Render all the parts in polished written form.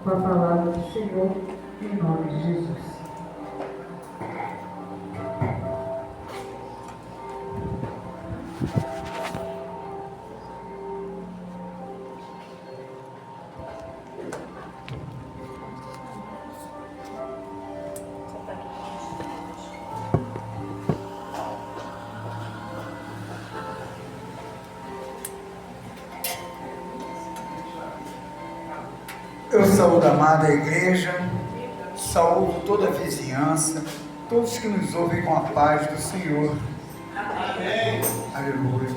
com a palavra do Senhor, em nome de Jesus. Eu saúdo a amada igreja, saúdo toda a vizinhança, todos que nos ouvem com a paz do Senhor. Amém. Aleluia.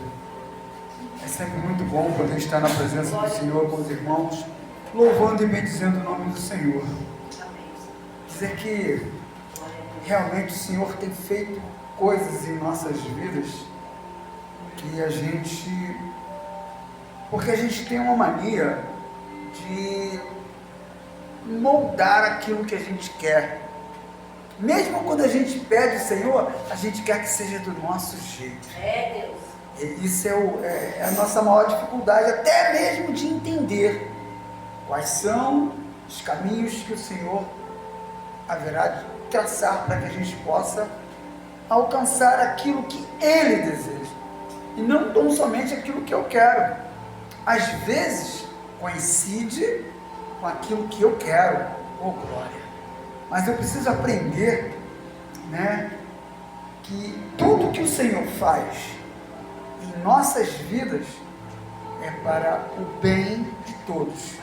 É sempre muito bom poder estar na presença do Senhor com os irmãos, louvando e bendizendo o nome do Senhor. Dizer que realmente o Senhor tem feito coisas em nossas vidas que a gente... Porque a gente tem uma mania de moldar aquilo que a gente quer. Mesmo quando a gente pede o Senhor, a gente quer que seja do nosso jeito. Deus. E isso é a nossa maior dificuldade, até mesmo de entender quais são os caminhos que o Senhor haverá de traçar para que a gente possa alcançar aquilo que Ele deseja. E não tão somente aquilo que eu quero. Às vezes coincide com aquilo que eu quero, oh glória, mas eu preciso aprender, que tudo que o Senhor faz em nossas vidas é para o bem de todos,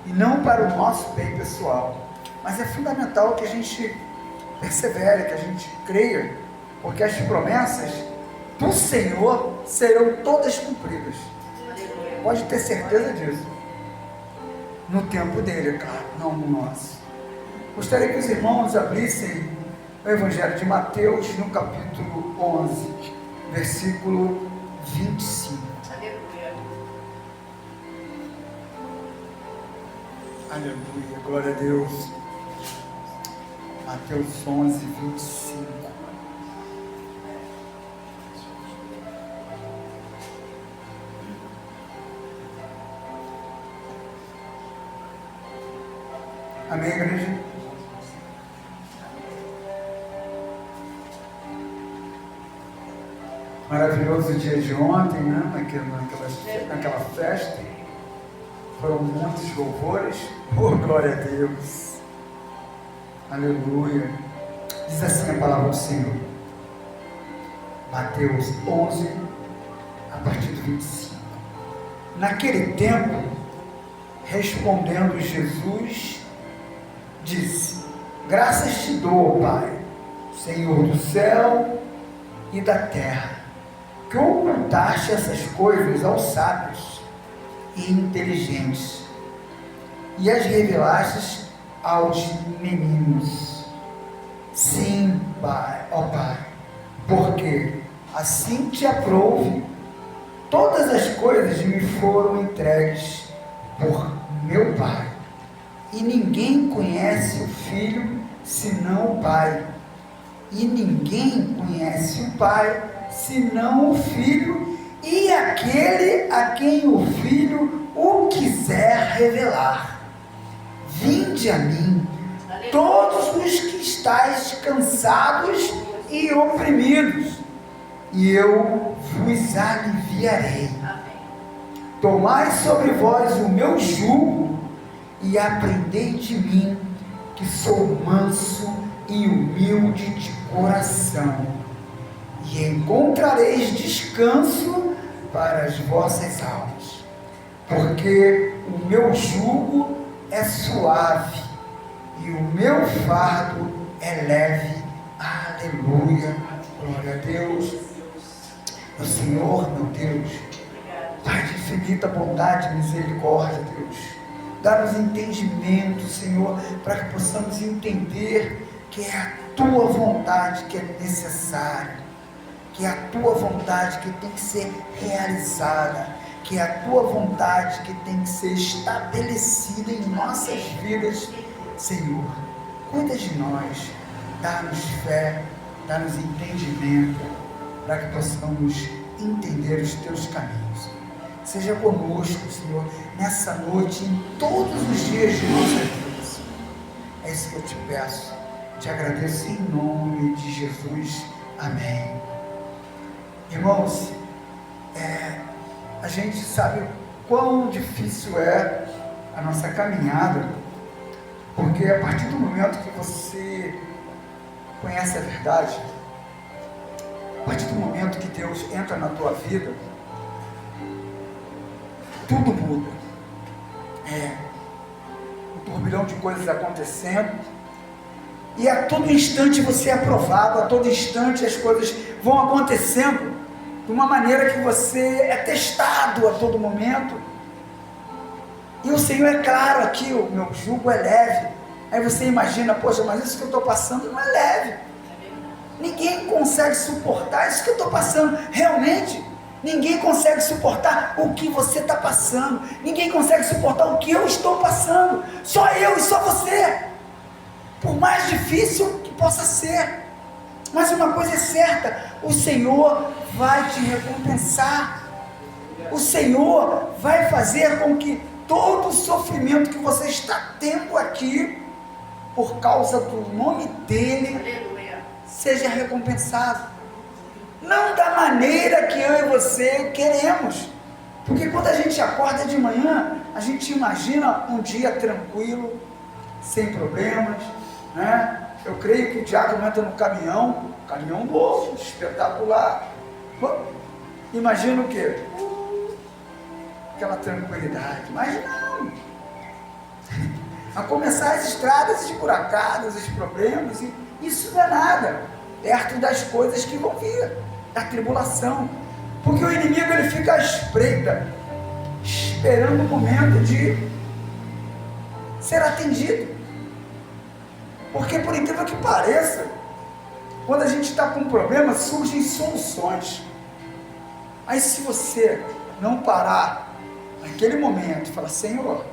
e não para o nosso bem pessoal. Mas é fundamental que a gente persevere, que a gente creia, porque as promessas do Senhor serão todas cumpridas. Pode ter certeza disso. No tempo dele, é claro, não no nosso. Gostaria que os irmãos abrissem o Evangelho de Mateus no capítulo 11, versículo 25. Aleluia. Aleluia, glória a Deus. Mateus 11, 25. Amém, igreja? Maravilhoso o dia de ontem, naquela festa. Foram muitos louvores. Oh, glória a Deus. Aleluia. Diz assim a palavra do Senhor. Mateus 11, a partir do 25. Naquele tempo, respondendo Jesus, disse: graças te dou, Pai, Senhor do céu e da terra, que ocultaste essas coisas aos sábios e inteligentes e as revelaste aos meninos. Sim, Pai, ó Pai, porque assim te aprouve. Todas as coisas me foram entregues por meu Pai. E ninguém conhece o Filho senão o Pai. E ninguém conhece o Pai senão o Filho e aquele a quem o Filho o quiser revelar. Vinde a mim, todos os que estáis cansados e oprimidos, e eu vos aliviarei. Tomai sobre vós o meu jugo e aprendei de mim, que sou manso e humilde de coração, e encontrareis descanso para as vossas almas, porque o meu jugo é suave e o meu fardo é leve. Aleluia, glória a Deus. O Senhor, meu Deus, Pai de infinita bondade e misericórdia, Deus, dá-nos entendimento, Senhor, para que possamos entender que é a Tua vontade que é necessária, que é a Tua vontade que tem que ser realizada, que é a Tua vontade que tem que ser estabelecida em nossas vidas. Senhor, cuida de nós, dá-nos fé, dá-nos entendimento, para que possamos entender os Teus caminhos. Seja conosco, Senhor, nessa noite, em todos os dias de nossas vidas. É isso que eu te peço. Te agradeço em nome de Jesus. Amém. Irmãos, a gente sabe quão difícil é a nossa caminhada, porque a partir do momento que você conhece a verdade, a partir do momento que Deus entra na tua vida, tudo muda. Um turbilhão de coisas acontecendo, e a todo instante você é aprovado, a todo instante as coisas vão acontecendo de uma maneira que você é testado a todo momento. E o Senhor é claro aqui, o meu jugo é leve. Aí você imagina, poxa, mas isso que eu estou passando não é leve. Ninguém consegue suportar isso que eu estou passando. Realmente, ninguém consegue suportar o que você está passando. Ninguém consegue suportar o que eu estou passando. Só eu e só você. Por mais difícil que possa ser. Mas uma coisa é certa, o Senhor vai te recompensar. O Senhor vai fazer com que todo o sofrimento que você está tendo aqui, por causa do nome dEle, seja recompensado. Não da maneira que eu e você queremos. Porque quando a gente acorda de manhã, a gente imagina um dia tranquilo, sem problemas, né? Eu creio que o diácono entra no caminhão novo, espetacular. Imagina o quê? Aquela tranquilidade. Mas não. A começar as estradas esburacadas, os problemas, e isso não é nada, perto das coisas que vão vir, da tribulação. Porque o inimigo ele fica à espreita, esperando o momento de ser atendido. Porque por incrível que pareça, quando a gente está com um problema, surgem soluções. Aí se você não parar naquele momento e falar, Senhor,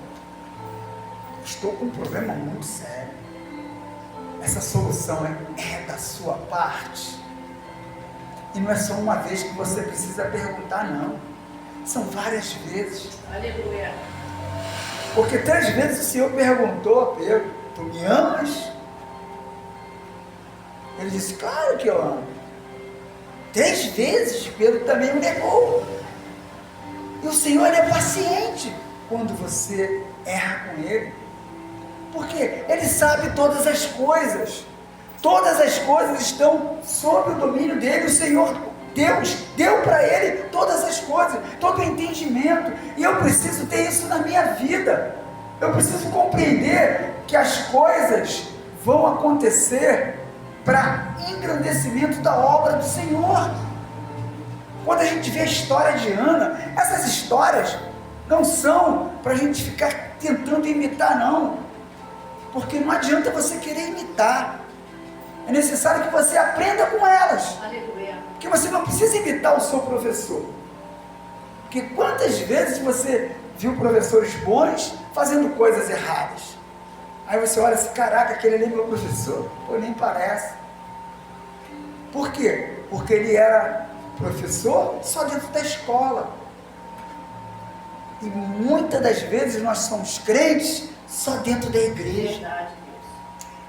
estou com um problema muito sério, essa solução é da sua parte. E não é só uma vez que você precisa perguntar, não. São várias vezes. Aleluia. Porque 3 vezes o Senhor perguntou a Pedro, tu me amas? Ele disse, claro que eu amo. 3 vezes Pedro também o negou. E o Senhor ele é paciente quando você erra com Ele. Porque Ele sabe todas as coisas. Todas as coisas estão sob o domínio dEle. O Senhor, Deus, deu para Ele todas as coisas, todo o entendimento. E eu preciso ter isso na minha vida. Eu preciso compreender que as coisas vão acontecer para engrandecimento da obra do Senhor. Quando a gente vê a história de Ana, essas histórias não são para a gente ficar tentando imitar, não. Porque não adianta você querer imitar. É necessário que você aprenda com elas. Aleluia. Porque você não precisa imitar o seu professor. Porque quantas vezes você viu professores bons fazendo coisas erradas? Aí você olha assim, caraca, aquele ali é meu professor. Pô, nem parece. Por quê? Porque ele era professor só dentro da escola. E muitas das vezes nós somos crentes só dentro da igreja. Verdade, Deus.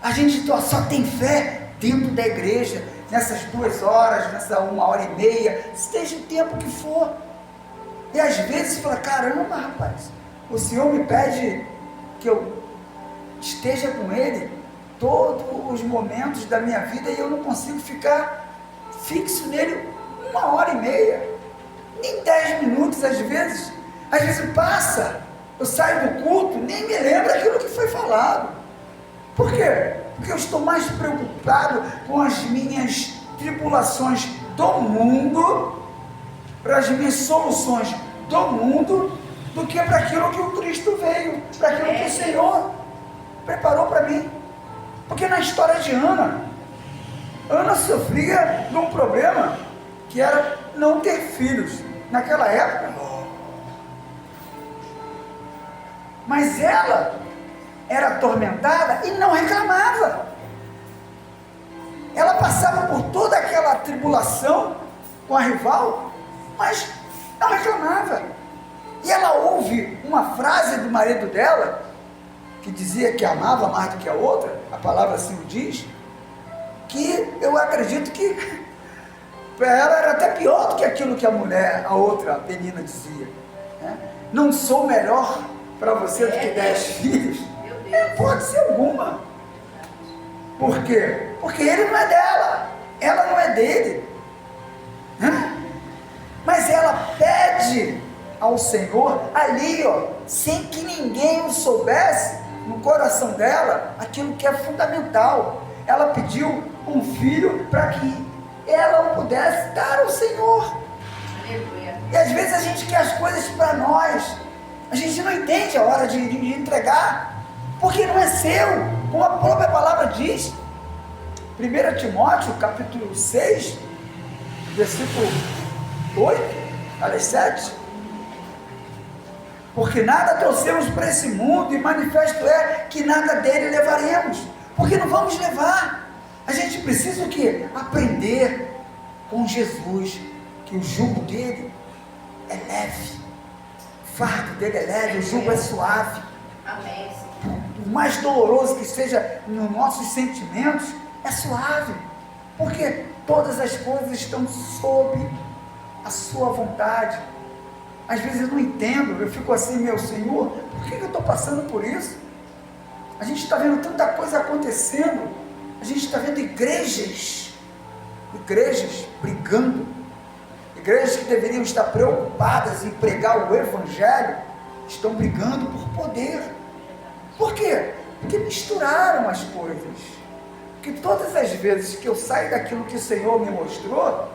A gente só tem fé dentro da igreja, nessas 2 horas, nessa 1h30, seja o tempo que for. E às vezes você fala, caramba, rapaz, o Senhor me pede que eu esteja com Ele todos os momentos da minha vida e eu não consigo ficar fixo nele 1h30, nem 10 minutos às vezes passa, eu saio do culto, nem me lembro aquilo que foi falado. Por quê? Porque eu estou mais preocupado com as minhas tribulações do mundo, para as minhas soluções do mundo, do que para aquilo que o Cristo veio, para aquilo que o Senhor preparou para mim. Porque na história de Ana sofria de um problema que era não ter filhos. Naquela época, mas ela era atormentada e não reclamava. Ela passava por toda aquela tribulação com a rival, mas não reclamava. E ela ouve uma frase do marido dela, que dizia que amava mais do que a outra, a palavra assim o diz, que eu acredito que para ela era até pior do que aquilo que a outra menina dizia, né? Não sou melhor para você do que 10 filhos. Pode ser alguma. Por quê? Porque ele não é dela, ela não é dele, né? Mas ela pede ao Senhor ali, ó, sem que ninguém o soubesse, no coração dela, aquilo que é fundamental. Ela pediu um filho para que ela o pudesse dar ao Senhor. Aleluia. E às vezes a gente quer as coisas para nós, a gente não entende a hora de entregar, porque não é seu, como a própria palavra diz. 1 Timóteo capítulo 6, versículo 8 a 7. Porque nada trouxemos para esse mundo, e manifesto é que nada dele levaremos, porque não vamos levar. A gente precisa o quê? Aprender com Jesus, que o jugo dele é leve, o fardo dele é leve, o jugo é suave. Amém. Por mais doloroso que seja nos nossos sentimentos, é suave, porque todas as coisas estão sob a sua vontade. Às vezes eu não entendo, eu fico assim, meu Senhor, por que eu estou passando por isso? A gente está vendo tanta coisa acontecendo, a gente está vendo igrejas brigando, igrejas que deveriam estar preocupadas em pregar o Evangelho, estão brigando por poder. Por quê? Porque misturaram as coisas. Porque todas as vezes que eu saio daquilo que o Senhor me mostrou,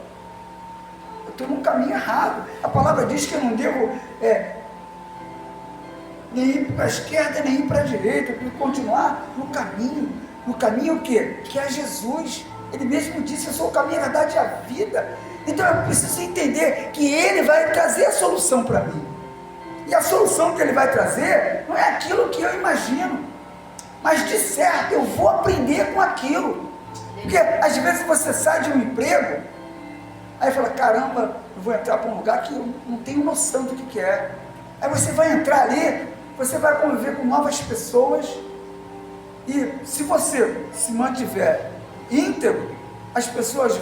eu estou num caminho errado. A palavra diz que eu não devo nem ir para a esquerda, nem ir para a direita, eu tenho que continuar no caminho o quê? Que é Jesus. Ele mesmo disse, eu sou o caminho, a verdade e a vida. Então eu preciso entender que Ele vai trazer a solução para mim. E a solução que Ele vai trazer não é aquilo que eu imagino, mas de certo eu vou aprender com aquilo. Porque às vezes você sai de um emprego, aí fala, caramba, eu vou entrar para um lugar que eu não tenho noção do que é. Aí você vai entrar ali, você vai conviver com novas pessoas, e se você se mantiver íntegro, as pessoas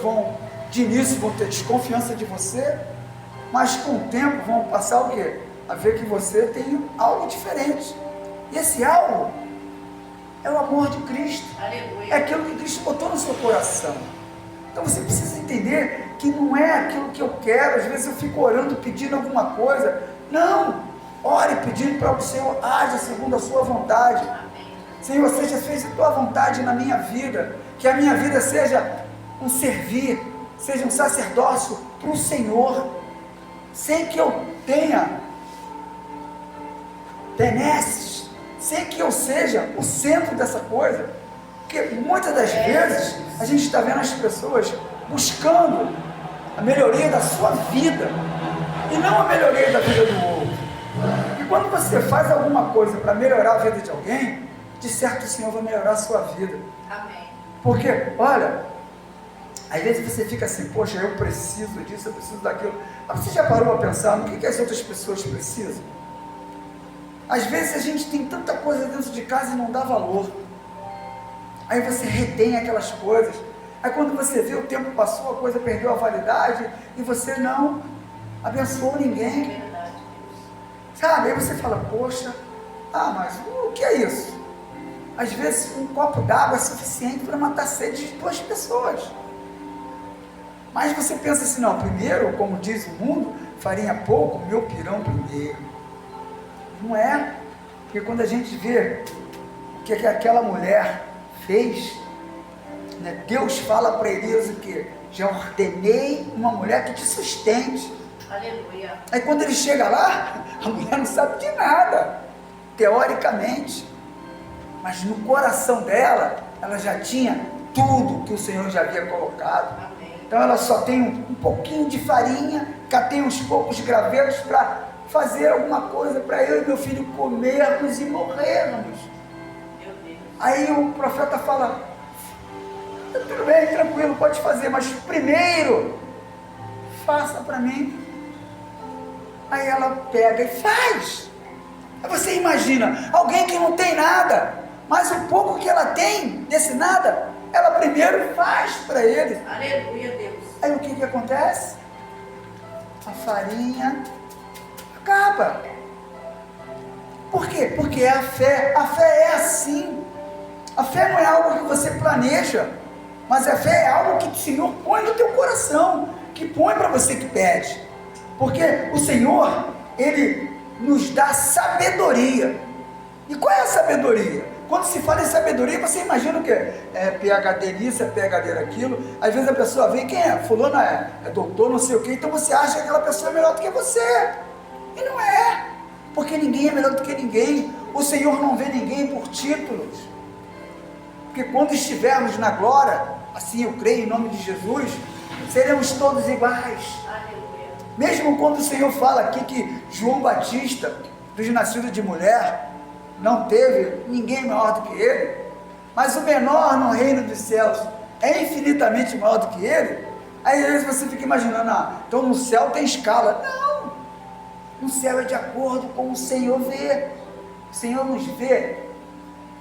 de início vão ter desconfiança de você, mas com o tempo vão passar o quê? A ver que você tem algo diferente. E esse algo é o amor de Cristo. Aleluia. É aquilo que Cristo botou no seu coração. Então você precisa entender que não é aquilo que eu quero. Às vezes eu fico orando, pedindo alguma coisa. Não! Ore pedindo para o Senhor, haja segundo a sua vontade. Amém. Senhor, seja feita a tua vontade na minha vida. Que a minha vida seja um servir, seja um sacerdócio para o Senhor, sem que eu tenha benesses, sem que eu seja o centro dessa coisa. Porque muitas das vezes a gente está vendo as pessoas buscando a melhoria da sua vida e não a melhoria da vida do outro. E quando você faz alguma coisa para melhorar a vida de alguém, de certo o Senhor vai melhorar a sua vida. Amém. Porque, olha, às vezes você fica assim, poxa, eu preciso disso, eu preciso daquilo. Mas você já parou a pensar no que as outras pessoas precisam? Às vezes a gente tem tanta coisa dentro de casa e não dá valor. Aí você retém aquelas coisas. Aí quando você vê, o tempo passou, a coisa perdeu a validade e você não abençoou ninguém. Verdade. Sabe? Aí você fala, poxa, mas o que é isso? Às vezes um copo d'água é suficiente para matar a sede de 2 pessoas. Mas você pensa assim, não, primeiro, como diz o mundo, farinha pouco, meu pirão primeiro. Não é, porque quando a gente vê o que aquela mulher fez, né, Deus fala para Elias o que? Já ordenei uma mulher que te sustente. Aleluia. Aí quando ele chega lá, a mulher não sabe de nada, teoricamente, mas no coração dela, ela já tinha tudo que o Senhor já havia colocado. Amém. Então ela só tem um pouquinho de farinha, catei uns poucos gravetos para fazer alguma coisa para eu e meu filho comermos e morrermos. Meu Deus. Aí o profeta fala, tudo bem, tranquilo, pode fazer, mas primeiro, faça para mim. Aí ela pega e faz. Aí você imagina, alguém que não tem nada, mas o pouco que ela tem, desse nada, ela primeiro faz para ele. Aleluia, Deus. Aí o que acontece? A farinha acaba. Por quê? Porque é a fé. A fé é assim. A fé não é algo que você planeja, mas a fé é algo que o Senhor põe no teu coração, que põe para você que pede. Porque o Senhor, Ele nos dá sabedoria. E qual é a sabedoria? Quando se fala em sabedoria, você imagina o quê? É PhD nisso, é PhD naquilo. Às vezes a pessoa vem, quem é? Fulano é doutor, não sei o quê. Então você acha que aquela pessoa é melhor do que você. E não é. Porque ninguém é melhor do que ninguém. O Senhor não vê ninguém por títulos. Porque quando estivermos na glória, assim eu creio em nome de Jesus, seremos todos iguais. Aleluia. Mesmo quando o Senhor fala aqui que João Batista, dos nascidos de mulher, não teve ninguém maior do que ele, mas o menor no reino dos céus é infinitamente maior do que ele. Aí às vezes você fica imaginando, então no céu tem escala. Não, no céu é de acordo com o Senhor vê. O Senhor nos vê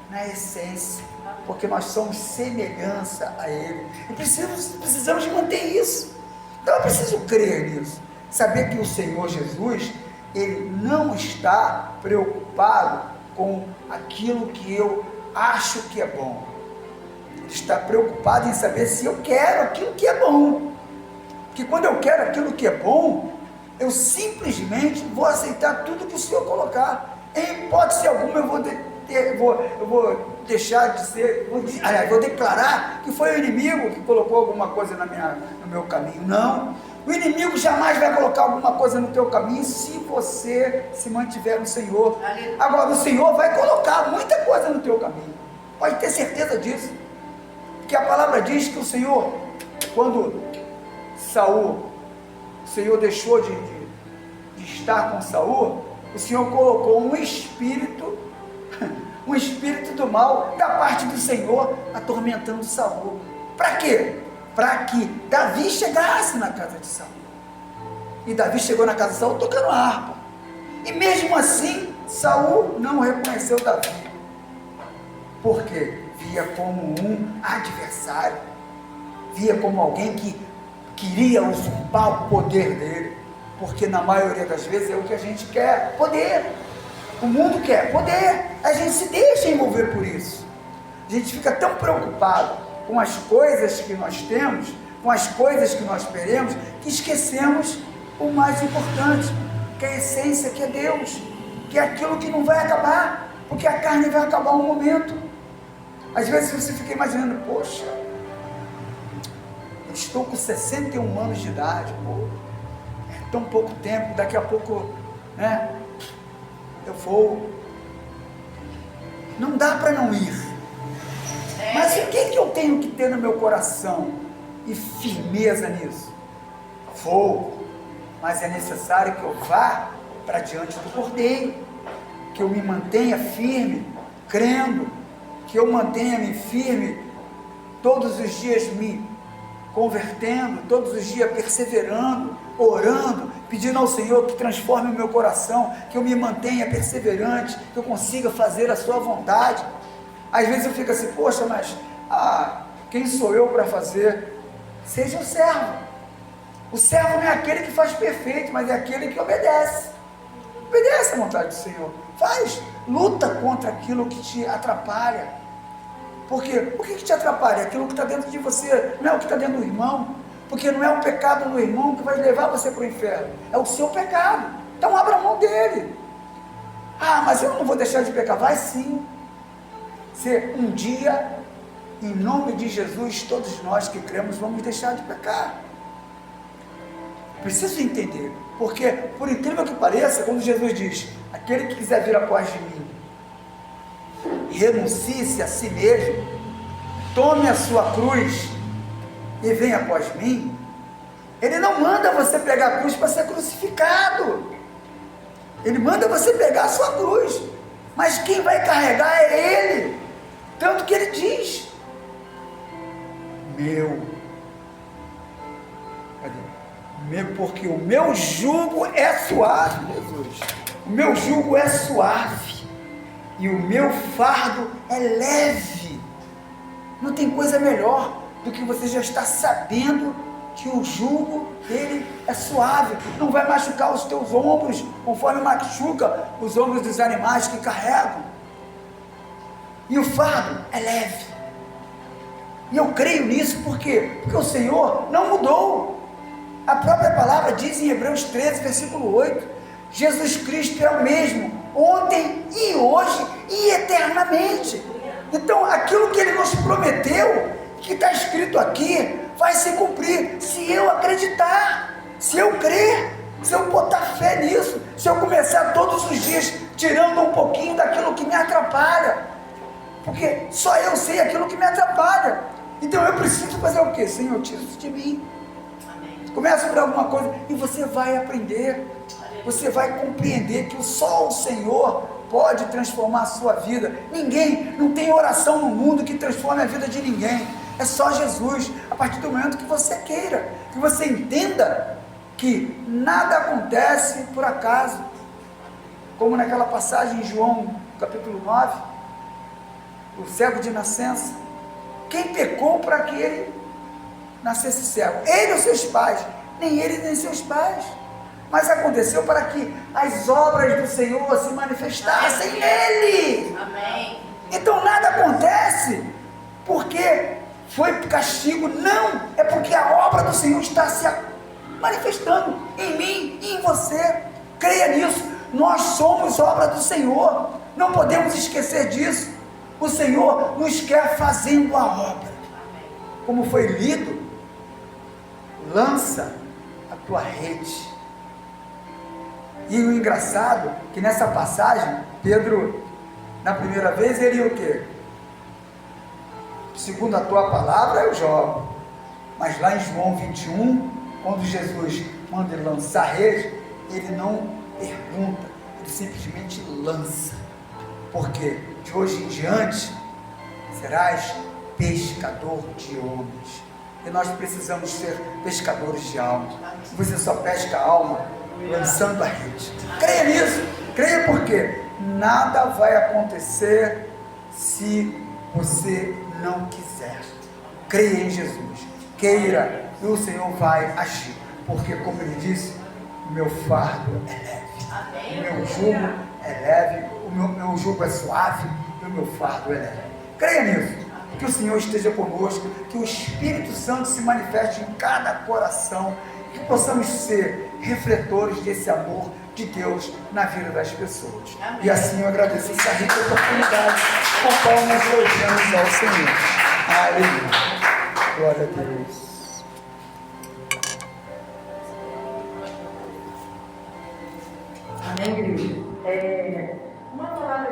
na essência, porque nós somos semelhança a Ele, e precisamos de manter isso. Então eu preciso crer nisso, saber que o Senhor Jesus, Ele não está preocupado com aquilo que eu acho que é bom. Ele está preocupado em saber se eu quero aquilo que é bom. Porque quando eu quero aquilo que é bom, eu simplesmente vou aceitar tudo que o Senhor colocar. Em hipótese alguma eu vou deixar de ser, vou declarar que foi o inimigo que colocou alguma coisa no meu caminho. Não. O inimigo jamais vai colocar alguma coisa no teu caminho se você se mantiver no Senhor. Agora o Senhor vai colocar muita coisa no teu caminho. Pode ter certeza disso. Porque a palavra diz que o Senhor, quando Saul, o Senhor deixou de estar com Saul, o Senhor colocou um espírito do mal da parte do Senhor atormentando Saul. Para quê? Para que Davi chegasse na casa de Saul. E Davi chegou na casa de Saul tocando harpa. E mesmo assim, Saul não reconheceu Davi. Por quê? Via como um adversário. Via como alguém que queria usurpar o poder dele. Porque na maioria das vezes é o que a gente quer, poder. O mundo quer poder. A gente se deixa envolver por isso. A gente fica tão preocupado com as coisas que nós temos, com as coisas que nós queremos, que esquecemos o mais importante, que é a essência, que é Deus, que é aquilo que não vai acabar, porque a carne vai acabar um momento. Às vezes você fica imaginando, poxa, eu estou com 61 anos de idade, é tão pouco tempo, daqui a pouco, eu vou, não dá para não ir. Mas o que eu tenho que ter no meu coração e firmeza nisso? Vou, mas é necessário que eu vá para diante do Cordeiro, que eu me mantenha firme, crendo, que eu mantenha-me firme, todos os dias me convertendo, todos os dias perseverando, orando, pedindo ao Senhor que transforme o meu coração, que eu me mantenha perseverante, que eu consiga fazer a sua vontade. Às vezes eu fico assim, poxa, mas quem sou eu para fazer? Seja o servo. O servo não é aquele que faz perfeito, mas é aquele que obedece. Obedece à vontade do Senhor. Faz, luta contra aquilo que te atrapalha. Por quê? O que te atrapalha? Aquilo que está dentro de você, não é o que está dentro do irmão. Porque não é o pecado do irmão que vai levar você para o inferno. É o seu pecado. Então abra mão dele. Mas eu não vou deixar de pecar. Vai sim. Se um dia, em nome de Jesus, todos nós que cremos, vamos deixar de pecar. Preciso entender, porque, por incrível que pareça, quando Jesus diz, aquele que quiser vir após de mim, renuncie-se a si mesmo, tome a sua cruz e venha após mim, Ele não manda você pegar a cruz para ser crucificado, Ele manda você pegar a sua cruz, mas quem vai carregar é Ele. Tanto que Ele diz, comigo, porque o meu jugo é suave, Jesus. O meu jugo é suave e o meu fardo é leve. Não tem coisa melhor do que você já estar sabendo que o jugo dele é suave, não vai machucar os teus ombros, conforme machuca os ombros dos animais que carregam. E o fardo é leve. E eu creio nisso porque o Senhor não mudou. A própria palavra diz em Hebreus 13, versículo 8, Jesus Cristo é o mesmo, ontem e hoje e eternamente. Então aquilo que Ele nos prometeu, que está escrito aqui, vai se cumprir, se eu acreditar, se eu crer, se eu botar fé nisso, se eu começar todos os dias tirando um pouquinho daquilo que me atrapalha, porque só eu sei aquilo que me atrapalha. Então eu preciso fazer o quê? Senhor, tira isso de mim. Começa por alguma coisa e você vai aprender, você vai compreender que só o Senhor pode transformar a sua vida. Ninguém, não tem oração no mundo que transforme a vida de ninguém, é só Jesus. A partir do momento que você queira, que você entenda que nada acontece por acaso, como naquela passagem em João capítulo 9, o cego de nascença, quem pecou para que ele nascesse cego? Ele ou seus pais? Nem ele nem seus pais, mas aconteceu para que as obras do Senhor se manifestassem nele. Amém. Então nada acontece porque foi castigo, não, é porque a obra do Senhor está se manifestando em mim e em você. Creia nisso, nós somos obra do Senhor, não podemos esquecer disso. O Senhor nos quer fazendo a obra, como foi lido, lança a tua rede. E o engraçado, que nessa passagem, Pedro, na primeira vez, ele ia o quê? Segundo a tua palavra eu jogo, mas lá em João 21, quando Jesus manda ele lançar a rede, ele não pergunta, ele simplesmente lança, porque de hoje em diante serás pescador de homens, e nós precisamos ser pescadores de alma. Você só pesca a alma lançando a rede. Creia nisso, creia, porque nada vai acontecer se você não quiser. Creia em Jesus, queira, e o Senhor vai agir, porque como ele disse, o meu fardo é leve, o meu jugo é leve, o meu jugo é suave, e o meu fardo é leve. Creia nisso, que o Senhor esteja conosco, que o Espírito Santo se manifeste em cada coração, que possamos ser refletores desse amor de Deus na vida das pessoas. Amém. E assim eu agradeço essa rica oportunidade com qual nós elogiamos ao Senhor. Aleluia. Glória a Deus. Amém, igreja? Uma palavra